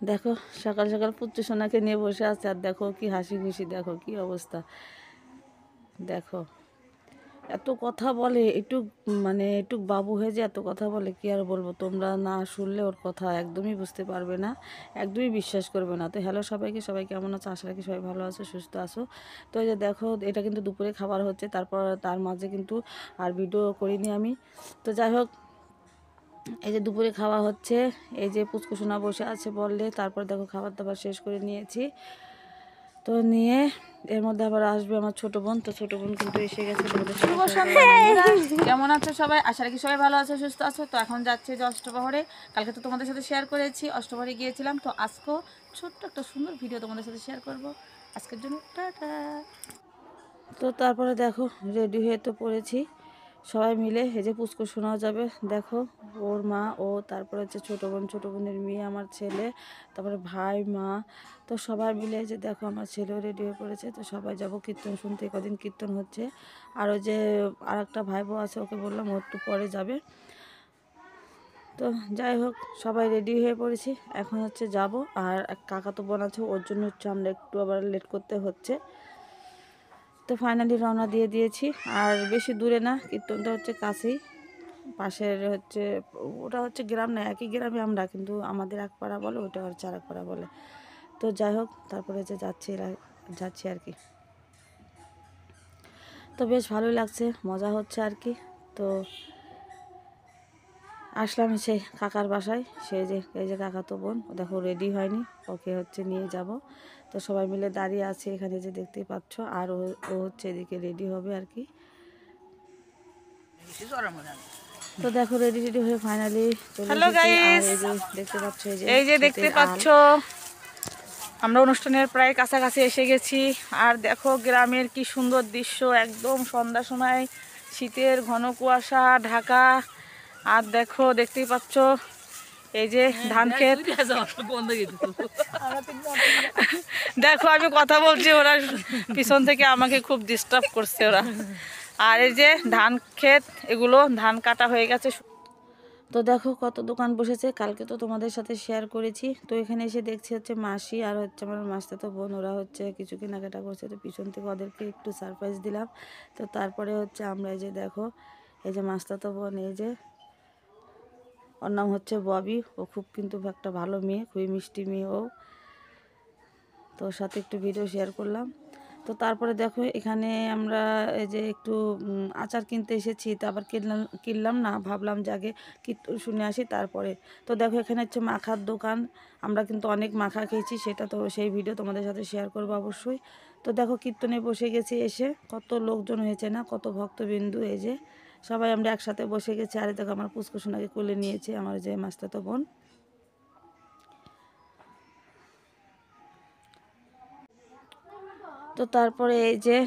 দেখো সকাল সকাল পুত্র সোনাকে নিয়ে বসে আছে, আর দেখো কি হাসি খুশি, দেখো কি অবস্থা। দেখো এত কথা বলে, একটু মানে একটু বাবু হয়ে যে এত কথা বলে, কি আর বলবো। তোমরা না শুনলে ওর কথা একদমই বুঝতে পারবে না, একদমই বিশ্বাস করবে না। তো হ্যালো সবাইকে, সবাই কেমন আছো? আশা রাখি সবাই ভালো আছো, সুস্থ আছো। তো এই যে দেখো, এটা কিন্তু দুপুরে খাবার হচ্ছে, তারপর তার মাঝে কিন্তু আর ভিডিও করিনি আমি। তো যাই হোক, এই যে দুপুরে খাওয়া হচ্ছে, এই যে পুচকুসোনা বসে আছে বললে, তারপর দেখো খাবার দাবার শেষ করে নিয়েছি। তো নিয়ে এর মধ্যে আবার আসবে আমার ছোট বোন। তো ছোট বোন কিন্তু এসে গেছে। কেমন আছো সবাই? আশা রাখি সবাই ভালো আছো, সুস্থ আছো। তো এখন যাচ্ছে যে অষ্টপ্রহরে। কালকে তো তোমাদের সাথে শেয়ার করেছি, অষ্টপ্রহরে গিয়েছিলাম। তো আজকেও ছোট্ট একটা সুন্দর ভিডিও তোমাদের সাথে শেয়ার করব। আজকের জন্য টাটা। তো তারপরে দেখো রেডি হয়ে তো পড়েছি সবাই মিলে। এই যে পুচকু শোনাও যাবে, দেখো ওর মা, ও তারপরে হচ্ছে ছোটো বোন, ছোটো বোনের মেয়ে, আমার ছেলে, তারপরে ভাই, মা। তো সবাই মিলে যে দেখো আমার ছেলেও রেডি হয়ে পড়েছে। তো সবাই যাব কীর্তন শুনতে, কদিন কীর্তন হচ্ছে। আর ওই যে আর একটা ভাই বোন আছে, ওকে বললাম ও একটু পরে যাবে। তো যাই হোক, সবাই রেডি হয়ে পড়েছি, এখন হচ্ছে যাব। আর এক কাকাতো বোন আছে, ওর জন্য হচ্ছে আমরা একটু আবার লেট করতে হচ্ছে। তো ফাইনালি রওনা দিয়ে দিয়েছি। আর বেশি দূরে না, কীর্তনটা হচ্ছে কাছেই, পাশের হচ্ছে। ওটা হচ্ছে গ্রাম না, একই গ্রামে আমরা, কিন্তু আমাদের এক পাড়া বলে, ওটা হচ্ছে আর এক পাড়া বলে। তো যাই হোক, তারপরে যে যাচ্ছি আর কি। তো বেশ ভালোই লাগছে, মজা হচ্ছে আর কি। তো আসলাম সেই কাকার বাসায়। এই যে কাকা তো বোন, দেখো রেডি হয়নি, ওকে হচ্ছে নিয়ে যাব। তো সবাই মিলে দাঁড়িয়ে আছে এখানে, যে দেখতেই পাচ্ছ। আর ও হচ্ছে এদিকে রেডি হবে আর কি। তো দেখো রেডি হয়ে ফাইনালি চলে এসেছি। আর এই যে দেখতে পাচ্ছ, এই যে দেখতে পাচ্ছ আমরা অনুষ্ঠানের প্রায় কাছাকাছি এসে গেছি। আর দেখো গ্রামের কি সুন্দর দৃশ্য, একদম সন্ধ্যার সময় শীতের ঘন কুয়াশা ঢাকা। আর দেখো দেখতেই পাচ্ছ এই যে ধান ক্ষেত। দেখো আমি কথা বলছি, ওরা পিছন থেকে আমাকে খুব ডিস্টার্ব করছে ওরা। আর এই যে ধান ক্ষেত, এগুলো ধান কাটা হয়ে গেছে। তো দেখো কত দোকান বসেছে, কালকে তো তোমাদের সাথে শেয়ার করেছি। তো এখানে এসে দেখছি হচ্ছে মাসি আর হচ্ছে আমার মাসিতো বোন, ওরা হচ্ছে কিছু কেনাকাটা করছে। তো পিছন থেকে ওদেরকে একটু সারপ্রাইজ দিলাম। তো তারপরে হচ্ছে আমরা এই যে দেখো, এই যে মাসিতো বোন, এই যে ওর নাম হচ্ছে ববি। ও খুব কিন্তু একটা ভালো মেয়ে, খুবই মিষ্টি মেয়ে ও। তো ওর সাথে একটু ভিডিও শেয়ার করলাম। তো তারপরে দেখো এখানে আমরা এই যে একটু আচার কিনতে এসেছি। তো আবার কিনলাম না, ভাবলাম যে আগে কীর্তন শুনে আসি তারপরে। তো দেখো এখানে হচ্ছে মাখার দোকান, আমরা কিন্তু অনেক মাখা খেয়েছি, সেটা তো সেই ভিডিও তোমাদের সাথে শেয়ার করবো অবশ্যই। তো দেখো কীর্তনে বসে গেছি, এসে কত লোকজন হয়েছে না, কত ভক্তবিন্দু। এই যে সবাই আমরা একসাথে বসে গেছি। আর দেখো আমার পুষ্কুসোনাকে কোলে নিয়েছে আমার যে মাস্তাতো বোন। তো তারপরে এই যে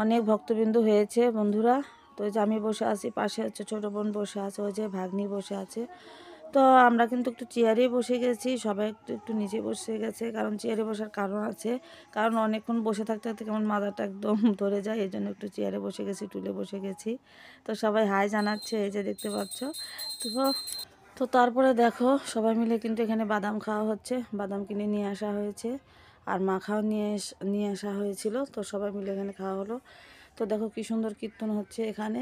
অনেক ভক্তবিন্দু হয়েছে বন্ধুরা। তো যে আমি বসে আছি, পাশে হচ্ছে ছোটো বোন বসে আছে, ওই যে ভাগ্নি বসে আছে। তো আমরা কিন্তু একটু চেয়ারেই বসে গেছি, সবাই একটু একটু নিচে বসে গেছে, কারণ চেয়ারে বসার কারণ আছে। কারণ অনেকক্ষণ বসে থাকতে থাকতে কেমন মাথাটা একদম ধরে যায়, এই জন্য একটু চেয়ারে বসে গেছি, টুলে বসে গেছি। তো সবাই হাই জানাচ্ছে, এই যে দেখতে পাচ্ছ। তো তো তারপরে দেখো সবাই মিলে কিন্তু এখানে বাদাম খাওয়া হচ্ছে, বাদাম কিনে নিয়ে আসা হয়েছে। আর মাখাও নিয়ে আসা হয়েছিল। তো সবাই মিলে এখানে খাওয়া হলো। তো দেখো কি সুন্দর কীর্তন হচ্ছে এখানে।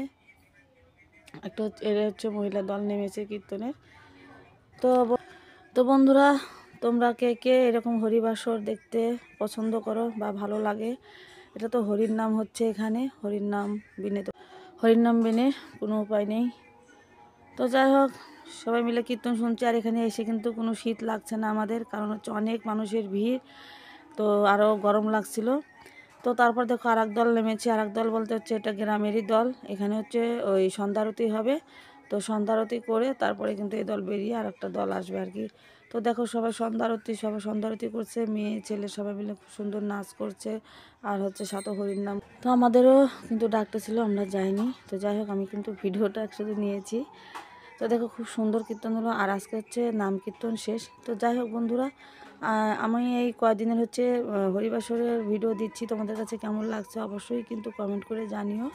একটা এর হচ্ছে মহিলা দল নেমেছে কীর্তনের। তো তো বন্ধুরা, তোমরা কে কে এরকম হরিবাসর দেখতে পছন্দ করো বা ভালো লাগে? এটা তো হরির নাম হচ্ছে এখানে, হরির নাম বিনে, তো হরির নাম বিনে কোনো উপায় নেই। তো যাই হোক, সবাই মিলে কীর্তন শুনছি। আর এখানে এসে কিন্তু কোনো শীত লাগছে না আমাদের, কারণ হচ্ছে অনেক মানুষের ভিড়। তো আরও গরম লাগছিল। তো তারপর দেখো আর এক দল নেমেছে, আর এক দল বলতে হচ্ছে এটা গ্রামেরই দল। এখানে হচ্ছে ওই সন্ধ্যা আরতি হবে। তো সন্ধ্যা আরতি করে তারপরে কিন্তু এই দল বেরিয়ে আর একটা দল আসবে আর কি। তো দেখো সবাই সন্ধ্যা আরতি করছে, মেয়ে ছেলে সবাই মিলে খুব সুন্দর নাচ করছে। আর হচ্ছে সাথে হরির নাম। তো আমাদেরও কিন্তু ডাকতে ছিল, আমরা যাইনি। তো যাই হোক, আমি কিন্তু ভিডিওটা একসাথে নিয়েছি। তো দেখো খুব সুন্দর কীর্তন হলো। আর আজকে হচ্ছে নাম কীর্তন শেষ। তো যাই হোক বন্ধুরা, আমি এই কয়েকদিনের হচ্ছে হরিবাসরের ভিডিও দিচ্ছি, তোমাদের কাছে কেমন লাগছে অবশ্যই কিন্তু কমেন্ট করে জানিও।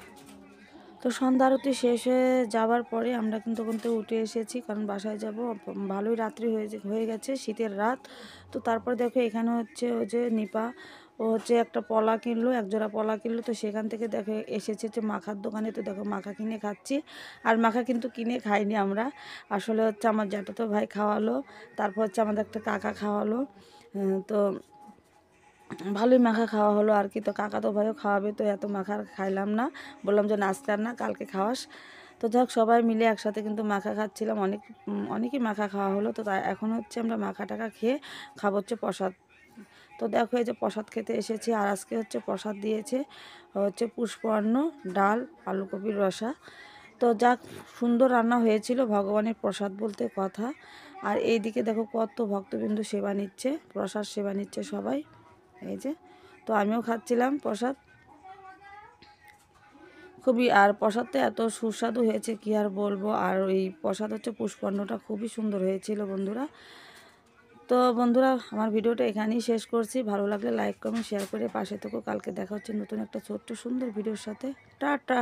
তো সন্ধ্যা আরতি শেষ হয়ে যাওয়ার পরে আমরা কিন্তু উঠে এসেছি, কারণ বাসায় যাব। ভালোই রাত্রি হয়ে গেছে, শীতের রাত। তো তারপর দেখো এখানে হচ্ছে ওই যে নিপা, ও হচ্ছে একটা পলা কিনলো, এক জোড়া পলা কিনলো। তো সেখান থেকে দেখো এসেছে যে মাখার দোকানে। তো দেখো মাখা কিনে খাচ্ছি। আর মাখা কিন্তু কিনে খাইনি আমরা, আসলে হচ্ছে আমার জ্যাঠাতো ভাই খাওয়ালো, তারপর হচ্ছে আমাদের একটা কাকা খাওয়ালো। তো ভালোই মাখা খাওয়া হলো আর কি। তো কাকা তো ভাইও খাওয়াবে, তো এত মাখা আর খাইলাম না, বললাম যে আজকে আর না, কালকে খাওয়াস। তো যাক সবাই মিলে একসাথে কিন্তু মাখা খাচ্ছিলাম, অনেকই মাখা খাওয়া হলো। তো তাই এখন হচ্ছে আমরা মাখা টাকা খেয়ে খাবো হচ্ছে প্রসাদ। তো দেখো এই যে প্রসাদ খেতে এসেছি, আর আজকে হচ্ছে প্রসাদ দিয়েছে হচ্ছে পুষ্পান্ন, ডাল, আলু কপির রসা। তো যাক সুন্দর রান্না হয়েছিল, ভগবানের প্রসাদ বলতে কথা। আর এইদিকে দেখো কত ভক্তবিন্দু সেবা নিচ্ছে, প্রসাদ সেবা নিচ্ছে সবাই, এই যে। তো আমিও খাচ্ছিলাম প্রসাদ, খুবই। আর প্রসাদটা এত সুস্বাদু হয়েছে কি আর বলবো। আর ওই প্রসাদ হচ্ছে পুষ্পান্নটা খুবই সুন্দর হয়েছিল বন্ধুরা। তো বন্ধুরা আমার ভিডিওটা এখানেই শেষ করছি। ভালো লাগলে লাইক কমেন্ট শেয়ার করে পাশে থেকো। কালকে দেখা হচ্ছে নতুন একটা ছোট্ট সুন্দর ভিডিওর সাথে। টাটা।